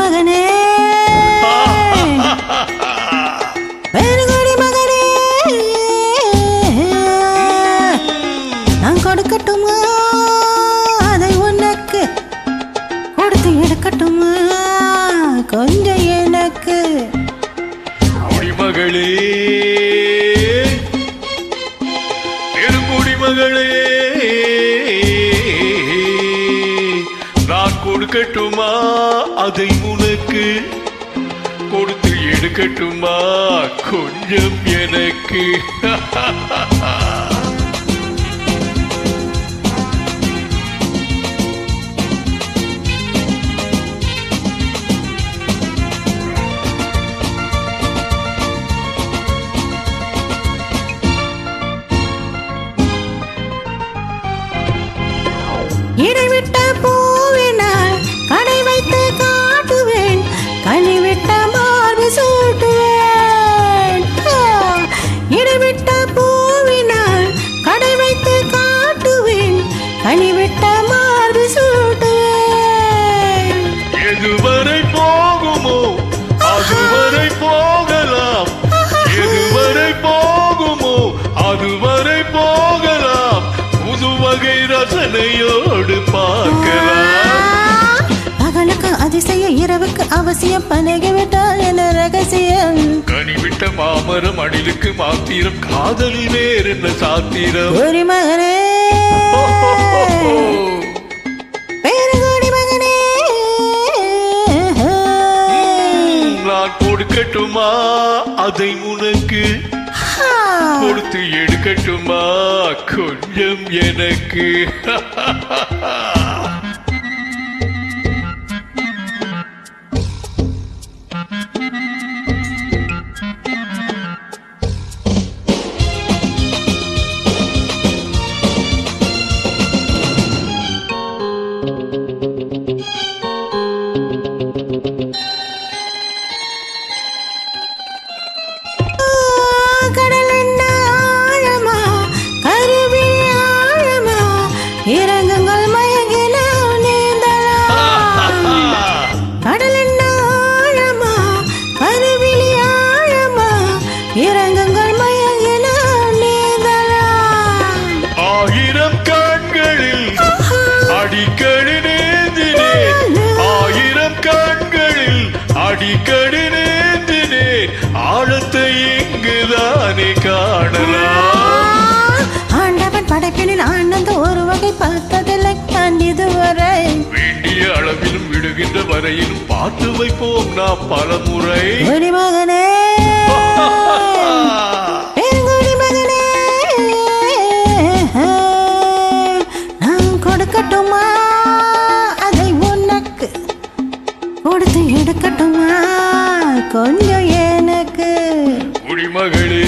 மகனே பெருங்குடி மகனே நான் கொடுக்கட்டுமா அதை உனக்கு கொடுத்து எடுக்கட்டுமா கொஞ்சம் எனக்கு குடிமகளே பெருங்குடி மகளே நான் கொடுக்கட்டுமா அதை உனக்கு கொடுத்து எடுக்கட்டுமா கொஞ்சம் எனக்கு இடைவிட்ட பூவினால் கடை வைத்து காட்டுவேன் கனிவிட்ட மார்பு சூட்டுவேன் இடைவிட்ட பூவினால் கடை வைத்து காட்டுவேன் கனிவிட்ட மார்பு சூட்டுவேன் எதுவரை போகுமோ அதுவரை போகலாம் எதுவரை போகுமோ அதுவரை போகலாம் புது வகை ரசனையோடு பார்க்கலாம் பகலுக்கு அதிசய இரவுக்கு அவசியம் பழகிவிட்டால் என ரகசியம் கனிவிட்ட மாமரம் அணிலுக்கு மாத்திரம் காதலி வேறு என்ன சாத்திரம் ஒரு மகனே பெருங்குடி மகனே நான் கொடுக்கட்டுமா அதை உனக்கு கொடுத்து எடுக்கட்டுமா கொஞ்சம் எனக்கு இறங்குங்கள் மயங்கின நீந்தலாம் கடல் என்ன ஆழமா கருவிழி ஆழமா இறங்குங்கள் மயங்கின நீந்தலாம் ஆயிரம் கண்களில் அடிக்கடி நேர்ந்தினேன் ஆயிரம் கண்களில் அடிக்கடி நேர்ந்தினேன் ஆழத்தை இங்குதானே காணலாம் படைப்பினில் ஆனந்த ஒரு வகை பார்த்ததில்லை நான் இதுவரை வேண்டிய அளவிலும் விடுகின்ற வரையிலும் பார்த்து வைப்போம் நாம் பலமுறை மகனே பெருங்குடி மகனே நான் கொடுக்கட்டுமா அதை உனக்கு கொடுத்து எடுக்கட்டுமா கொஞ்சம் எனக்கு குடிமகளே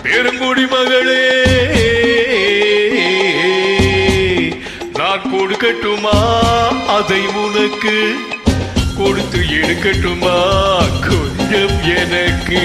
பெருங்குடி மகளே நான் கொடுக்கட்டுமா அதை உனக்கு கொடுத்து எடுக்கட்டுமா கொஞ்சம் எனக்கு